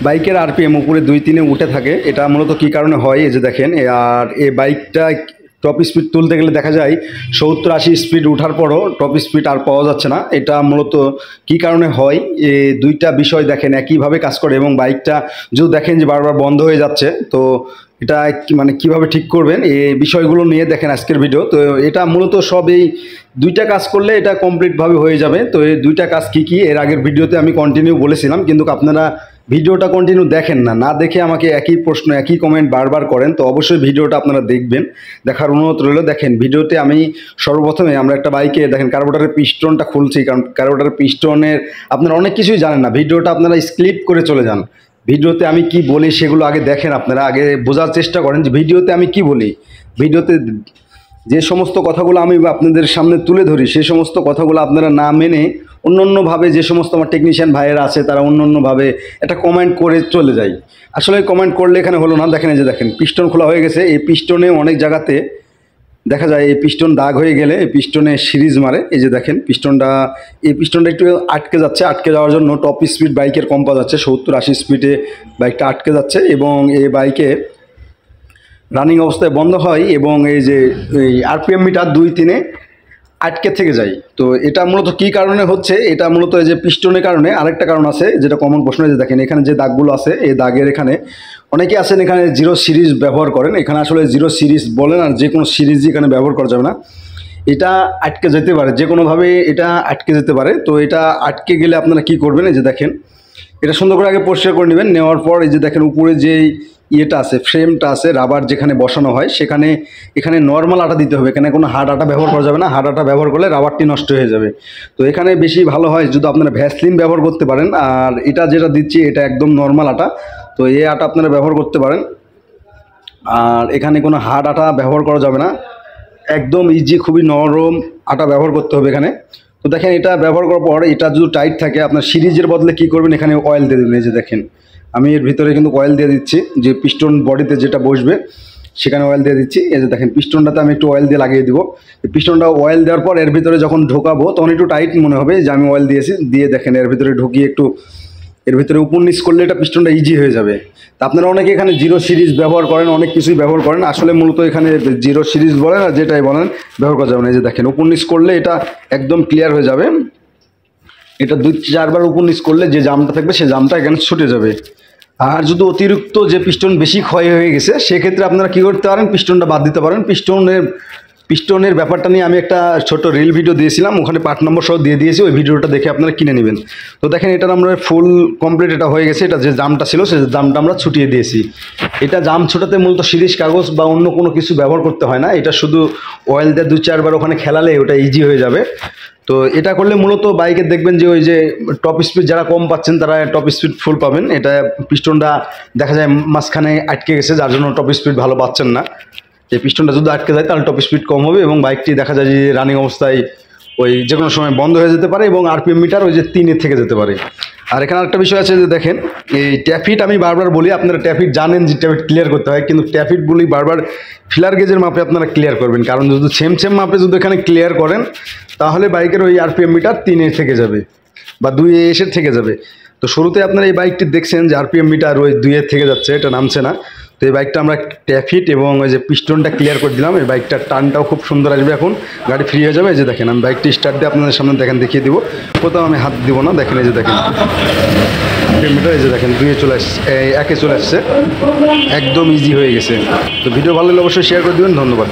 বাইকের আরপিএম উপরে 2-3 উঠে থাকে। এটা মূলত কী কারণে হয় এই যে দেখেন। আর এই বাইকটা টপ স্পিড তুলতে গেলে দেখা যায় 70-80 স্পিড ওঠার পরও টপ স্পিড আর পাওয়া যাচ্ছে না। এটা মূলত কী কারণে হয়, এই দুইটা বিষয় দেখেন একইভাবে কাজ করে এবং বাইকটা যদি দেখেন যে বারবার বন্ধ হয়ে যাচ্ছে, তো এটা মানে কিভাবে ঠিক করবেন এই বিষয়গুলো নিয়ে দেখেন আজকের ভিডিও। তো এটা মূলত সব এই দুইটা কাজ করলে এটা কমপ্লিটভাবে হয়ে যাবে। তো এই দুইটা কাজ কি কি এর আগের ভিডিওতে আমি কন্টিনিউ বলেছিলাম, কিন্তু আপনারা ভিডিওটা কন্টিনিউ দেখেন না, না দেখে আমাকে একই প্রশ্ন একই কমেন্ট বারবার করেন। তো অবশ্যই ভিডিওটা আপনারা দেখবেন, দেখার অনুরোধ রইল। দেখেন ভিডিওতে আমি সর্বপ্রথমে আমরা একটা বাইকে দেখেন কার্বোরেটরের পিস্টনটা খুলছি, কারণ কার্বোরেটরের পিস্টনের আপনারা অনেক কিছুই জানেন না। ভিডিওটা আপনারা স্কিপ করে চলে যান। ভিডিওতে আমি কি বলি সেগুলো আগে দেখেন, আপনারা আগে বোঝার চেষ্টা করেন যে ভিডিওতে আমি কি বলি। ভিডিওতে যে সমস্ত কথাগুলো আমি আপনাদের সামনে তুলে ধরি সেই সমস্ত কথাগুলো আপনারা না মেনে অন্যান্যভাবে যে সমস্ত আমার টেকনিশিয়ান ভাইয়েরা আছে তারা অন্যান্যভাবে একটা কমেন্ট করে চলে যায়। আসলে কমেন্ট করলে এখানে হলো না। দেখেন এই যে দেখেন পিস্টন খোলা হয়ে গেছে। এই পিস্টনে অনেক জায়গাতে দেখা যায় এই পিস্টন দাগ হয়ে গেলে এই পিস্টনে সিরিজ মারে। এই যে দেখেন এই পিস্টনটা একটু আটকে যাচ্ছে। আটকে যাওয়ার জন্য টপ স্পিড বাইকের কম পাওয়া যাচ্ছে, 70-80 স্পিডে বাইকটা আটকে যাচ্ছে এবং এই বাইকে রানিং অবস্থায় বন্ধ হয় এবং এই যে এই আরপিএম মিটার 2-3 আটকে থেকে যায়। তো এটা মূলত কী কারণে হচ্ছে, এটা মূলত এই যে পিস্টনের কারণে। আরেকটা কারণ আছে যেটা কমন প্রশ্ন, যে দেখেন এখানে যে দাগগুলো আছে এই দাগের এখানে অনেকে আছেন এখানে 0 সিরিজ ব্যবহার করেন। এখানে আসলে 0 সিরিজ বলেন আর যে কোনো সিরিজই এখানে ব্যবহার করা যাবে না। এটা আটকে যেতে পারে, যে কোনোভাবে এটা আটকে যেতে পারে। তো এটা আটকে গেলে আপনারা কি করবেন, এই যে দেখেন এটা সুন্দর করে আগে পরিষ্কার করে নেবেন। নেওয়ার পর এই যে দেখেন উপরে যে ইয়েটা আছে, ফ্রেমটা আছে, রাবার যেখানে বসানো হয় সেখানে এখানে নর্মাল আটা দিতে হবে। এখানে কোনো হার্ড আটা ব্যবহার করা যাবে না। হার্ড আটা ব্যবহার করলে রাবারটি নষ্ট হয়ে যাবে। তো এখানে বেশি ভালো হয় যদি আপনারা ভ্যাসলিন ব্যবহার করতে পারেন। আর এটা যেটা দিচ্ছি এটা একদম নর্মাল আটা, তো এই আটা আপনারা ব্যবহার করতে পারেন। আর এখানে কোনো হার্ড আটা ব্যবহার করা যাবে না, একদম ইজি খুবই নরম আটা ব্যবহার করতে হবে এখানে। তো দেখেন এটা ব্যবহার করার পর এটা যদি টাইট থাকে আপনার সিরিজের বদলে কী করবেন, এখানে অয়েল দিয়ে দেবেন। এই যে দেখেন আমি এর ভিতরে কিন্তু অয়েল দিয়ে দিচ্ছি, যে পিস্টন বডিতে যেটা বসবে সেখানে অয়েল দিয়ে দিচ্ছি। এই যে দেখেন পিস্টনটাতে আমি একটু অয়েল দিয়ে লাগিয়ে দিব। পিস্টনটা অয়েল দেওয়ার পর এর ভিতরে যখন ঢোকাবো তখন একটু টাইট মনে হবে যে আমি অয়েল দিয়েছি। দিয়ে দেখেন এর ভিতরে ঢুকিয়ে একটু এর ভিতরে উপর নিচ করলে এটা পিস্টনটা ইজি হয়ে যাবে। তা আপনারা অনেকে এখানে 0 সিরিজ ব্যবহার করেন, অনেক কিছুই ব্যবহার করেন। আসলে মূলত এখানে 0 সিরিজ বলেন আর যেটাই বলেন ব্যবহার করা যাবে না। এই যে দেখেন উপর নিচ করলে এটা একদম ক্লিয়ার হয়ে যাবে। এটা 2-4 বার উপর নিচ করলে যে জামটা থাকবে সেই জামটা এখানে ছুটে যাবে। আর যদি অতিরিক্ত যে পিস্টন বেশি ক্ষয় হয়ে গেছে সেক্ষেত্রে আপনারা কী করতে পারেন, পিস্টনটা বাদ দিতে পারেন। পিস্টনের ব্যাপারটা নিয়ে আমি একটা ছোট রিল ভিডিও দিয়েছিলাম, ওখানে পার্ট নম্বর সহ দিয়ে দিয়েছি, ওই ভিডিওটা দেখে আপনারা কিনে নেবেন। তো দেখেন এটার আমরা ফুল কমপ্লিট এটা হয়ে গেছে। এটা যে জামটা ছিল সেই জামটা আমরা ছুটিয়ে দিয়েছি। এটা জাম ছোটাতে মূলত সিরিজ কাগজ বা অন্য কোনো কিছু ব্যবহার করতে হয় না। এটা শুধু অয়েল দিয়ে 2-4 বার ওখানে খেলালে ওটা ইজি হয়ে যাবে। তো এটা করলে মূলত বাইকে দেখবেন যে ওই যে টপ স্পিড যারা কম পাচ্ছেন তারা টপ স্পিড ফুল পাবেন। এটা পিস্টনটা দেখা যায় মাঝখানে আটকে গেছে, যার জন্য টপ স্পিড ভালো পাচ্ছেন না। এই পিস্টনটা যদি আটকে যায় তাহলে টপ স্পিড কম হবে এবং বাইকটি দেখা যায় যে রানিং অবস্থায় ওই যে কোনো সময় বন্ধ হয়ে যেতে পারে এবং আরপিএম মিটার ওই যে 3 থেকে যেতে পারে। আর এখানে আরেকটা বিষয় আছে যে দেখেন এই ট্যাফিট আমি বারবার বলি, আপনারা ট্যাফিট জানেন যে ট্যাফিট ক্লিয়ার করতে হয়, কিন্তু ট্যাফিট বলি বারবার ফিলার গেজের মাপে আপনারা ক্লিয়ার করবেন। কারণ যদি সেম মাপে যদি এখানে ক্লিয়ার করেন তাহলে বাইকের ওই আরপিএম মিটার 3 থেকে যাবে বা 2 এসে থেকে যাবে। তো শুরুতে আপনারা এই বাইকটি দেখছেন যে আরপিএম মিটার ওই 2 থেকে যাচ্ছে, এটা নামছে না। তো এই বাইকটা আমরা ট্যাফিট এবং ওই যে পিস্টনটা ক্লিয়ার করে দিলাম। এই বাইকটার টানটাও খুব সুন্দর আসবে, এখন গাড়ি ফ্রি হয়ে যাবে। এই যে দেখেন আমি বাইকটি স্টার্ট দিয়ে আপনাদের সামনে দেখেন দেখিয়ে দিব, কোথাও আমি হাত দিব না। দেখেন এই যে দেখেন মিটার, এই যে দেখেন 2 চলে আসছে, 1 চলে আসছে, একদম ইজি হয়ে গেছে। তো ভিডিও ভালো লাগলে অবশ্যই শেয়ার করে দেবেন। ধন্যবাদ।